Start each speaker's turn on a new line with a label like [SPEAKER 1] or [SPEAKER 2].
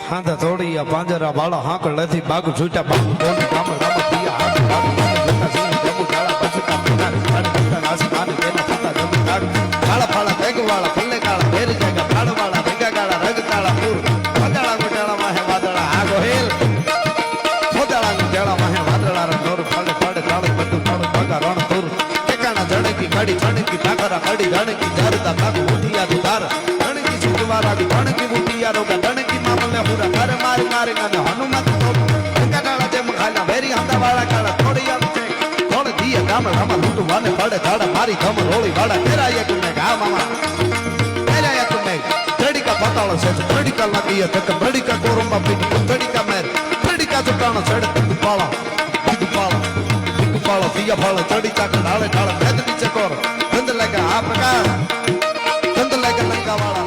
[SPEAKER 1] હાંધા થોડી પાંજરા વાળા હાંકળ નથી બાગુ છૂટા બાગુ કોની કામ રામ પિયા હાથ બાગુ જોતા સિંહ પ્રભુ જાળા પછુતા પિતા ગાડી પિતા નાસી માને તેના થતા જમી કાગ કાળા ફાળા બેગ વાળા ફલ્લે કાળા ભેર જાગા ફાળ વાળા ભેગા કાળા રગ કાળા પૂર વગાળા ગોટાળા માહે વાદળા આ ગોહેલ ફોદાળા ગોટાળા માહે વાદળા નોર ફાળે ફાળે તાળે બધું તાળે પગા રણ તુર ટેકાણા જણકી ગાડી છણકી ઠાકરા ગાડી જણકી જરતા તાકુ ઉઠિયા ધાર જણકી સુજવારા જણકી ઉઠિયા રોગા જણકી મામલે હુરા ઘર મારી મારી ગાને હનુમત ટેકાડા જેમ ખાલા ભેરી હંદા વાળા કાળા થોડી આમ છે થોડ દીએ ગામ રામા લૂટુ વાને પડે ધાડા મારી ધમ રોળી વાળા તેરાય તુમે ગા મામા તેરાય તુમે જડીકા પતાળ છે જડીકા લાગીએ તક બડીકા કોરંબા પીટી જડીકા મેર જડીકા ચટાણો છડ પાળા પાળો દિયા ફાળો ચડીકા ઢાળે ઢાળે મેદની ચકોર ધંધ લાગે આ પ્રકાર ધંધ લાગે લંકા વાળા